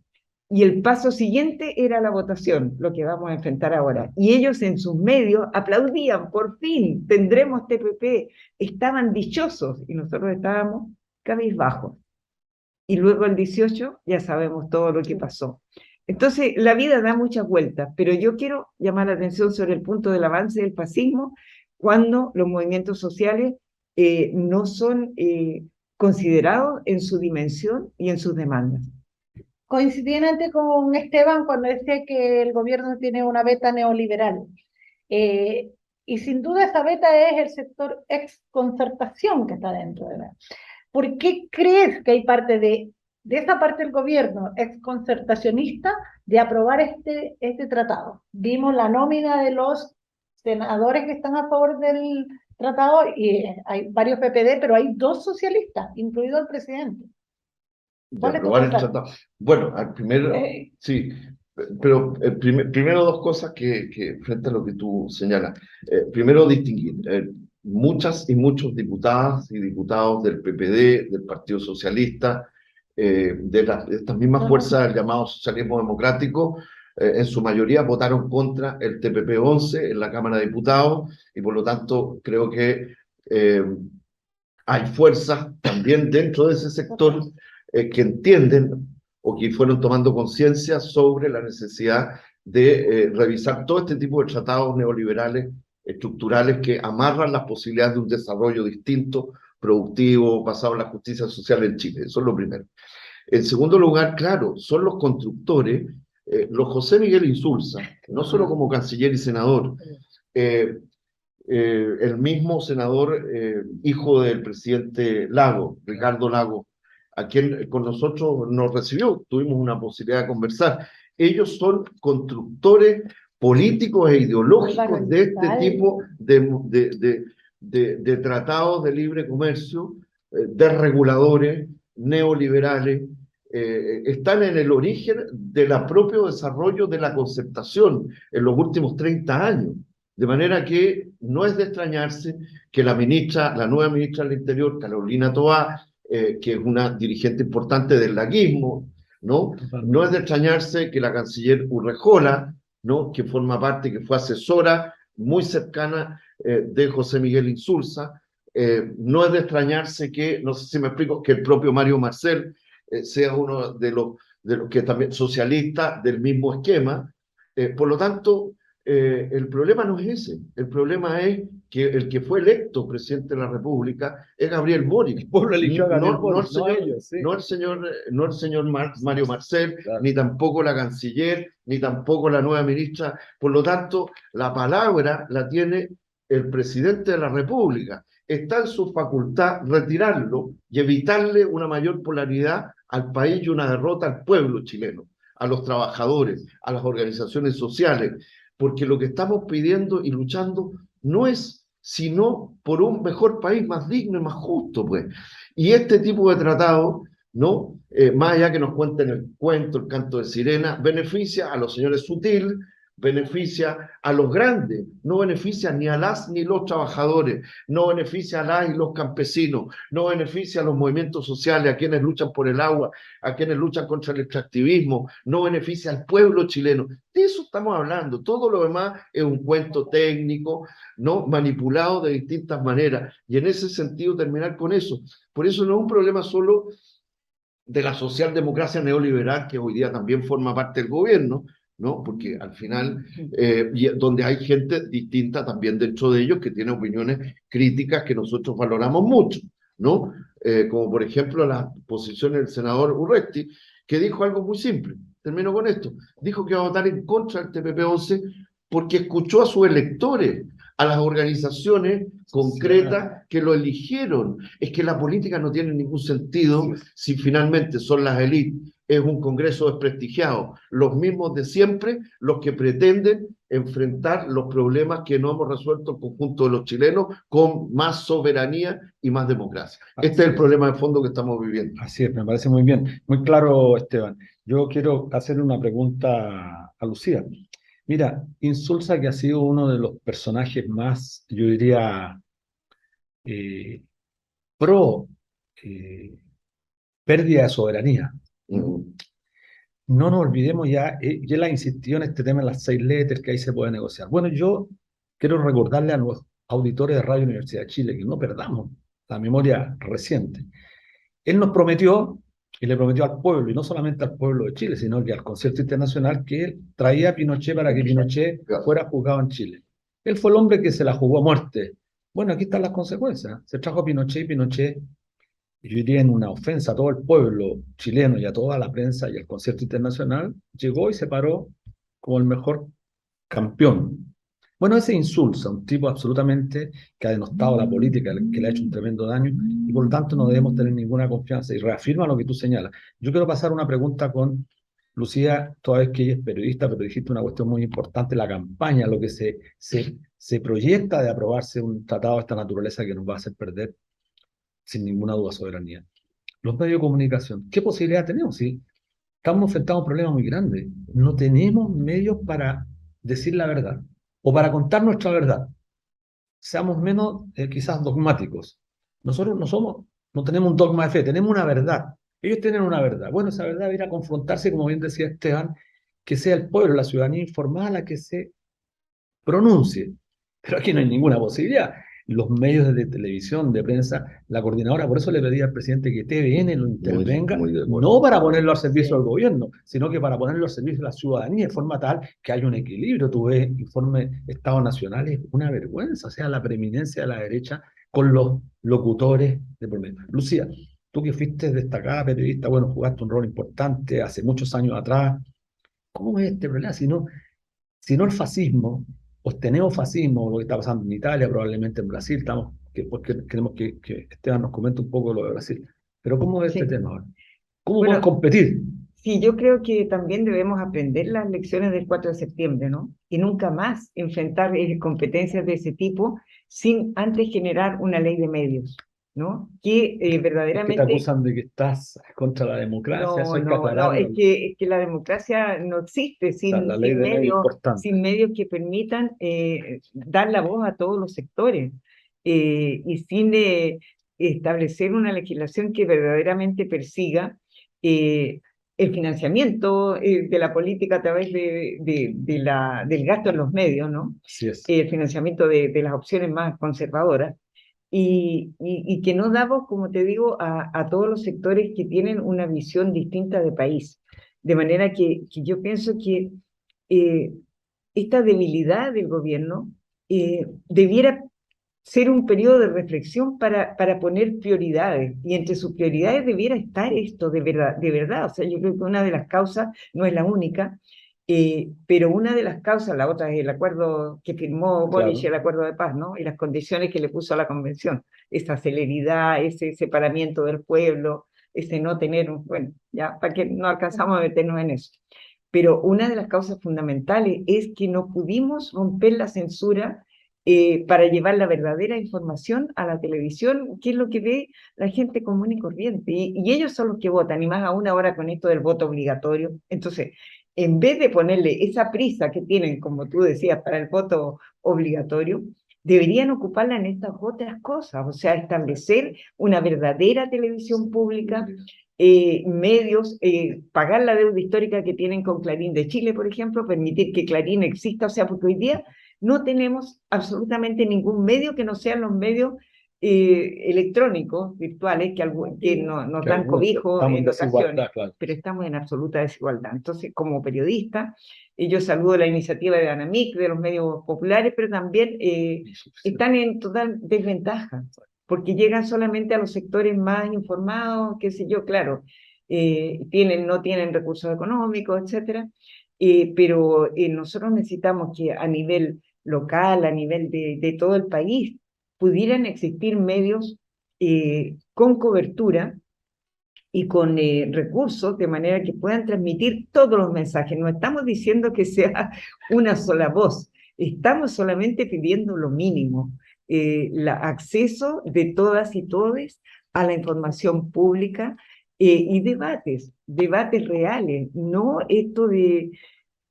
Y el paso siguiente era la votación, lo que vamos a enfrentar ahora. Y ellos en sus medios aplaudían, por fin, tendremos TPP. Estaban dichosos y nosotros estábamos cabizbajos. Y luego el 18 ya sabemos todo lo que pasó. Entonces, la vida da muchas vueltas, pero yo quiero llamar la atención sobre el punto del avance del fascismo cuando los movimientos sociales no son considerados en su dimensión y en sus demandas. Coincidente con Esteban cuando decía que el gobierno tiene una beta neoliberal. Y sin duda esa beta es el sector ex concertación que está dentro de la. ¿Por qué crees que hay parte de esa parte del gobierno ex concertacionista de aprobar este tratado? Vimos la nómina de los senadores que están a favor del tratado y hay varios PPD, pero hay 2 socialistas, incluido el presidente. De aprobar el tratado. Bueno, primero, sí, pero primero 2 cosas que frente a lo que tú señalas. Primero, distinguir. Muchas y muchos diputadas y diputados del PPD, del Partido Socialista, de estas mismas fuerzas del llamado socialismo democrático, en su mayoría votaron contra el TPP-11 en la Cámara de Diputados y por lo tanto creo que hay fuerzas también dentro de ese sector que entienden o que fueron tomando conciencia sobre la necesidad de revisar todo este tipo de tratados neoliberales estructurales que amarran las posibilidades de un desarrollo distinto, productivo, basado en la justicia social en Chile. Eso es lo primero. En segundo lugar, claro, son los constructores, los José Miguel Insulza, no solo como canciller y senador, el mismo senador, hijo del presidente Lago, Ricardo Lago, a quien con nosotros nos recibió, tuvimos una posibilidad de conversar. Ellos son constructores políticos e ideológicos de este tipo de tratados de libre comercio, desreguladores, neoliberales, están en el origen del propio desarrollo de la concertación en los últimos 30 años. De manera que no es de extrañarse que la nueva ministra del Interior, Carolina Toá, que es una dirigente importante del laguismo, ¿no? No es de extrañarse que la canciller Urrejola, ¿no? Que forma parte, que fue asesora muy cercana de José Miguel Insulza, no es de extrañarse que, no sé si me explico, que el propio Mario Marcel sea uno de los que también socialista del mismo esquema. Por lo tanto, el problema no es ese, el problema es que el que fue electo presidente de la República es Gabriel Boric. El pueblo eligió a Gabriel Boric, no el señor Mario Marcel, claro, ni tampoco la canciller, ni tampoco la nueva ministra. Por lo tanto, la palabra la tiene el presidente de la República. Está en su facultad retirarlo y evitarle una mayor polaridad al país y una derrota al pueblo chileno, a los trabajadores, a las organizaciones sociales, porque lo que estamos pidiendo y luchando no es sino por un mejor país más digno y más justo, pues. Y este tipo de tratado, ¿no? Más allá que nos cuenten el cuento, el canto de sirena, beneficia a los señores Sutil, beneficia a los grandes, no beneficia ni a las ni los trabajadores, no beneficia a las y los campesinos, no beneficia a los movimientos sociales, a quienes luchan por el agua, a quienes luchan contra el extractivismo, no beneficia al pueblo chileno. De eso estamos hablando. Todo lo demás es un cuento técnico, ¿no? Manipulado de distintas maneras. Y en ese sentido terminar con eso. Por eso no es un problema solo de la socialdemocracia neoliberal, que hoy día también forma parte del gobierno, ¿no? Porque al final, donde hay gente distinta también dentro de ellos que tiene opiniones críticas que nosotros valoramos mucho, ¿no? Como por ejemplo la posición del senador Urresti, que dijo algo muy simple. Termino con esto. Dijo que iba a votar en contra del TPP-11 porque escuchó a sus electores, a las organizaciones concretas que lo eligieron. Es que la política no tiene ningún sentido si finalmente son las élites es un Congreso desprestigiado, los mismos de siempre, los que pretenden enfrentar los problemas que no hemos resuelto el conjunto de los chilenos con más soberanía y más democracia. Este es el problema de fondo que estamos viviendo. Así es, me parece muy bien. Muy claro, Esteban. Yo quiero hacerle una pregunta a Lucía. Mira, Insulza, que ha sido uno de los personajes más, yo diría, eh, pro pérdida de soberanía. Mm. No nos olvidemos ya, ya la insistió en este tema en las 6 letras, que ahí se puede negociar. Bueno, yo quiero recordarle a los auditores de Radio Universidad de Chile que no perdamos la memoria reciente. Él nos prometió, y le prometió al pueblo, y no solamente al pueblo de Chile, sino que al concierto internacional, que él traía a Pinochet para que Pinochet fuera juzgado en Chile. Él fue el hombre que se la jugó a muerte. Bueno, aquí están las consecuencias. Se trajo a Pinochet y Pinochet, yo diría en una ofensa a todo el pueblo chileno y a toda la prensa y al concierto internacional, llegó y se paró como el mejor campeón. Bueno, ese Insulza, un tipo absolutamente que ha denostado la política, que le ha hecho un tremendo daño, y por lo tanto no debemos tener ninguna confianza. Y reafirma lo que tú señalas. Yo quiero pasar una pregunta con Lucía, toda vez que ella es periodista, pero dijiste una cuestión muy importante, la campaña, lo que se proyecta de aprobarse un tratado de esta naturaleza que nos va a hacer perder, sin ninguna duda, soberanía. Los medios de comunicación, ¿qué posibilidad tenemos? Sí, estamos enfrentados a un problema muy grande. No tenemos medios para decir la verdad o para contar nuestra verdad. Seamos menos quizás dogmáticos. Nosotros no tenemos un dogma de fe, tenemos una verdad. Ellos tienen una verdad. Bueno, esa verdad viene a confrontarse, como bien decía Esteban, que sea el pueblo, la ciudadanía informada la que se pronuncie. Pero aquí no hay ninguna posibilidad. Los medios de televisión, de prensa, la coordinadora, por eso le pedí al presidente que TVN lo intervenga, no para ponerlo al servicio del gobierno, sino que para ponerlo al servicio de la ciudadanía, de forma tal que haya un equilibrio. Tú ves, informe Estado Nacional, es una vergüenza, o sea, la preeminencia de la derecha con los locutores de por medio. Lucía, tú que fuiste destacada periodista, bueno, jugaste un rol importante hace muchos años atrás. ¿Cómo es este problema? Si no el fascismo, o este neofascismo, lo que está pasando en Italia, probablemente en Brasil, porque queremos que Esteban nos comente un poco lo de Brasil. Pero ¿cómo es este Sí. tema ahora? ¿Cómo Bueno, podemos competir? sí, yo creo que también debemos aprender las lecciones del 4 de septiembre, ¿no? Y nunca más enfrentar competencias de ese tipo sin antes generar una ley de medios, ¿no? Que Es que te verdaderamente... acusan de que estás contra la democracia, eso No, hay que no, no, aclararlo. es que la democracia no existe La ley de medios es importante. sin medios que permitan dar la voz a todos los sectores y sin establecer una legislación que verdaderamente persiga el financiamiento de la política a través del gasto en los medios, ¿no? Así es. El financiamiento de las opciones más conservadoras y que no damos, como te digo, a todos los sectores que tienen una visión distinta de país. De manera que yo pienso que eh, esta debilidad del gobierno debiera ser un periodo de reflexión para poner prioridades, y entre sus prioridades debiera estar esto de verdad. O sea, yo creo que una de las causas, no es la única, pero una de las causas, la otra es el acuerdo que firmó Boric, Claro. el acuerdo de paz, ¿no? Y las condiciones que le puso a la convención, esa celeridad, ese separamiento del pueblo, ese no tener, bueno, ya, para que no alcanzamos a meternos en eso. Pero una de las causas fundamentales es que no pudimos romper la censura para llevar la verdadera información a la televisión, que es lo que ve la gente común y corriente. Y ellos son los que votan, y más aún ahora con esto del voto obligatorio. Entonces, en vez de ponerle esa prisa que tienen, como tú decías, para el voto obligatorio, deberían ocuparla en estas otras cosas, o sea, establecer una verdadera televisión pública, medios, pagar la deuda histórica que tienen con Clarín de Chile, por ejemplo, permitir que Clarín exista, o sea, porque hoy día no tenemos absolutamente ningún medio que no sean los medios electrónicos, virtuales, que nos dan cobijo Estamos en en ocasiones, desigualdad, claro. pero estamos en absoluta desigualdad. Entonces, como periodista, yo saludo la iniciativa de Anamic, de los medios populares, pero también están en total desventaja, porque llegan solamente a los sectores más informados, qué sé yo, claro, no tienen recursos económicos, etcétera, pero nosotros necesitamos que a nivel local, a nivel de todo el país, pudieran existir medios con cobertura y con recursos de manera que puedan transmitir todos los mensajes. No estamos diciendo que sea una sola voz, estamos solamente pidiendo lo mínimo, el acceso de todas y todes a la información pública y debates reales, no esto de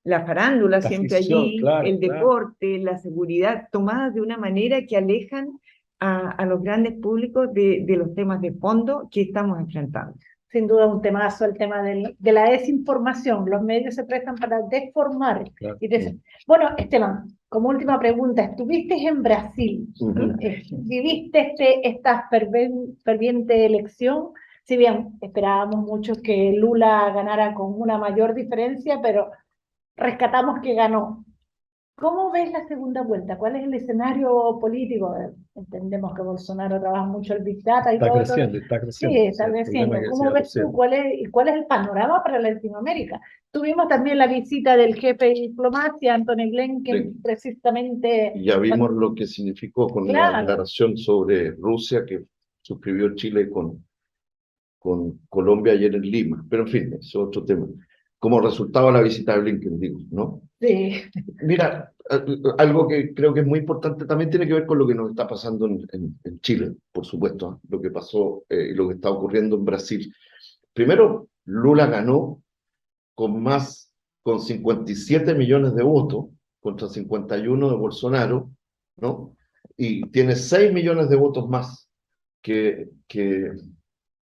la farándula La siempre ficción, allí, claro, el claro. deporte, la seguridad, tomadas de una manera que alejan a los grandes públicos de los temas de fondo que estamos enfrentando. Sin duda un temazo el tema de la desinformación. Los medios se prestan para deformar. Claro. Bueno, Esteban, como última pregunta, estuviste en Brasil, viviste esta ferviente elección, si bien esperábamos mucho que Lula ganara con una mayor diferencia, pero rescatamos que ganó. ¿Cómo ves la segunda vuelta? ¿Cuál es el escenario político? Entendemos que Bolsonaro trabaja mucho el Big Data y Está todo. creciendo, está creciendo. Sí, está Ese es el creciendo. problema que ¿Cómo decía ves tú? Lucía. ¿Cuál es el panorama para Latinoamérica? Tuvimos también la visita del jefe de diplomacia, Anthony Blinken, Sí. precisamente. Y ya vimos lo que significó con la Claro, declaración sobre Rusia que suscribió Chile con Colombia ayer en Lima. Pero en fin, eso es otro tema. Como resultado de la visita de Blinken, digo, ¿no? sí. Mira, algo que creo que es muy importante también tiene que ver con lo que nos está pasando en Chile, por supuesto, lo que pasó y lo que está ocurriendo en Brasil. Primero, Lula ganó con 57 millones de votos contra 51 de Bolsonaro, ¿no? Y tiene 6 millones de votos más que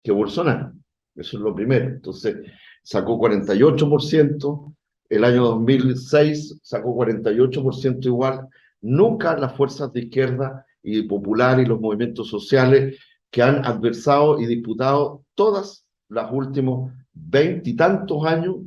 Bolsonaro. Eso es lo primero. Entonces, sacó 48%, el año 2006 sacó 48% igual. Nunca las fuerzas de izquierda y popular y los movimientos sociales que han adversado y disputado todas las últimos 20 y tantos años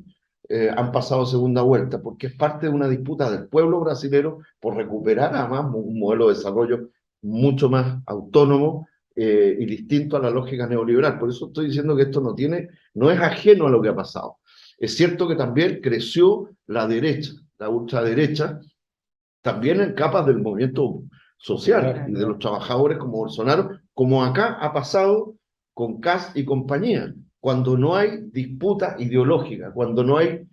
han pasado segunda vuelta, porque es parte de una disputa del pueblo brasileño por recuperar además un modelo de desarrollo mucho más autónomo y distinto a la lógica neoliberal. Por eso estoy diciendo que esto no es ajeno a lo que ha pasado. Es cierto que también creció la derecha, la ultraderecha, también en capas del movimiento social y de los trabajadores como Bolsonaro, como acá ha pasado con Kast y compañía, cuando no hay disputa ideológica, cuando no hay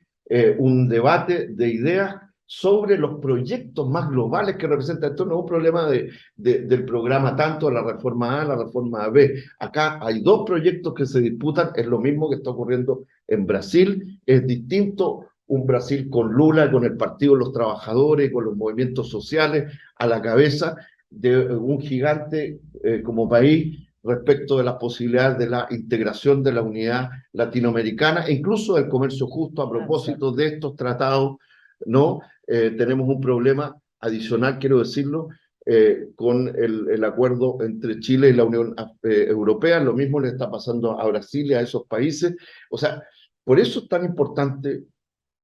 un debate de ideas sobre los proyectos más globales que representa. Esto no es un problema del programa tanto de la reforma A, la reforma B. Acá hay dos proyectos que se disputan, es lo mismo que está ocurriendo en Brasil, es distinto un Brasil con Lula, con el Partido de los Trabajadores, con los movimientos sociales a la cabeza de un gigante como país respecto de las posibilidades de la integración de la unidad latinoamericana e incluso del comercio justo a propósito de estos tratados, ¿no? Tenemos un problema adicional, quiero decirlo, con el acuerdo entre Chile y la Unión Europea. Lo mismo le está pasando a Brasil y a esos países. O sea, por eso es tan importante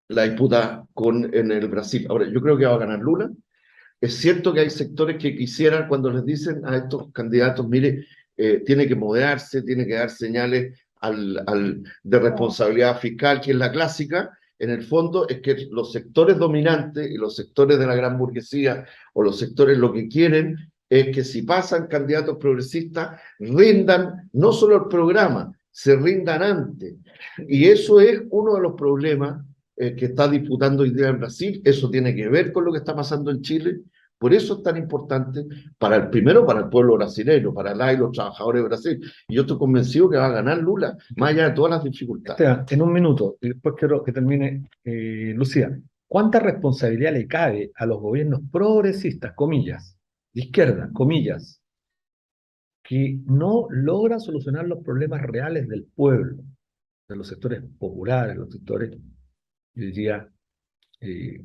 la disputa en el Brasil. Ahora, yo creo que va a ganar Lula. Es cierto que hay sectores que quisieran, cuando les dicen a estos candidatos, mire, tiene que moderarse, tiene que dar señales de responsabilidad fiscal, que es la clásica, en el fondo es que los sectores dominantes y los sectores de la gran burguesía o los sectores lo que quieren es que si pasan candidatos progresistas, rindan no solo el programa, se rindan antes. Y eso es uno de los problemas que está disputando hoy día en Brasil. Eso tiene que ver con lo que está pasando en Chile. Por eso es tan importante primero para el pueblo brasileño, para los trabajadores de Brasil. Y yo estoy convencido que va a ganar Lula, más allá de todas las dificultades. Esteban, en un minuto, y después quiero que termine Lucía. ¿Cuánta responsabilidad le cabe a los gobiernos progresistas, comillas, de izquierda, comillas, que no logran solucionar los problemas reales del pueblo, de los sectores populares, los sectores, yo diría,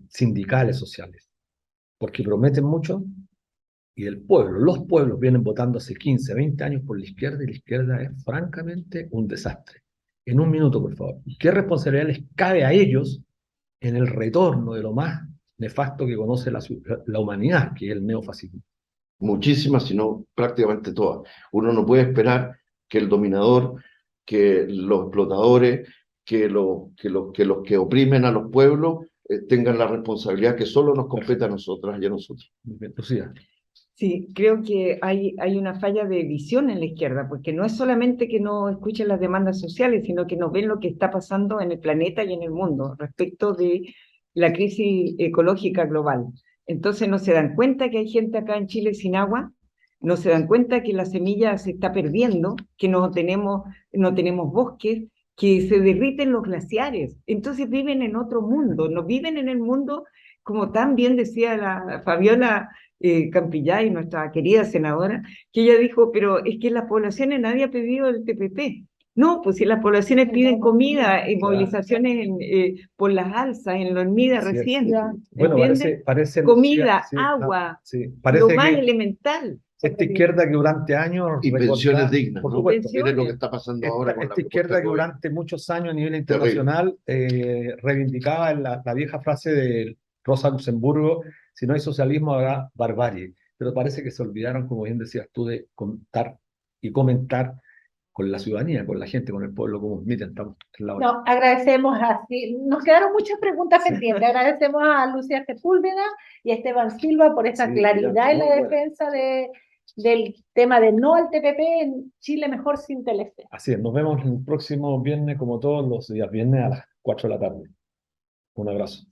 sindicales, sociales? Porque prometen mucho y los pueblos vienen votando hace 15, 20 años por la izquierda y la izquierda es francamente un desastre. En un minuto, por favor. ¿Qué responsabilidad les cabe a ellos en el retorno de lo más nefasto que conoce la humanidad, que es el neofascismo? Muchísimas, sino prácticamente todas. Uno no puede esperar que el dominador, que los explotadores, que los que oprimen a los pueblos tengan la responsabilidad que solo nos compete a nosotras y a nosotros. Lucía. Sí, creo que hay una falla de visión en la izquierda, porque no es solamente que no escuchen las demandas sociales, sino que no ven lo que está pasando en el planeta y en el mundo respecto de la crisis ecológica global. Entonces no se dan cuenta que hay gente acá en Chile sin agua, no se dan cuenta que la semilla se está perdiendo, que no tenemos bosques, que se derriten los glaciares. Entonces viven en otro mundo, no viven en el mundo, como tan bien decía la Fabiola Campillay, nuestra querida senadora, que ella dijo, pero es que las poblaciones nadie ha pedido el TPP. No, pues si las poblaciones piden comida y movilizaciones por las alzas, en la hormiga Así es. recién, Bueno, ¿entiendes? parece Lucía, Comida, sí, agua, sí, lo parece más que elemental. esta izquierda que durante años Y pensiones dignas, por ¿no? supuesto, Miren lo que está pasando ahora con la esta propuesta izquierda del que gobierno. durante muchos años a nivel Terrible. internacional reivindicaba la vieja frase de Rosa Luxemburgo, si no hay socialismo habrá barbarie, pero parece que se olvidaron, como bien decías tú, de contar y comentar con la ciudadanía, con la gente, con el pueblo común. Miren, estamos en la hora. No, agradecemos así. Nos quedaron muchas preguntas Sí. pendientes. Agradecemos a Lucía Sepúlveda y a Esteban Silva por esa Sí, claridad en muy la buena. defensa del tema de no al TPP en Chile mejor sin TLC. Así es, nos vemos el próximo viernes, como todos los días viernes a las 4 de la tarde. Un abrazo.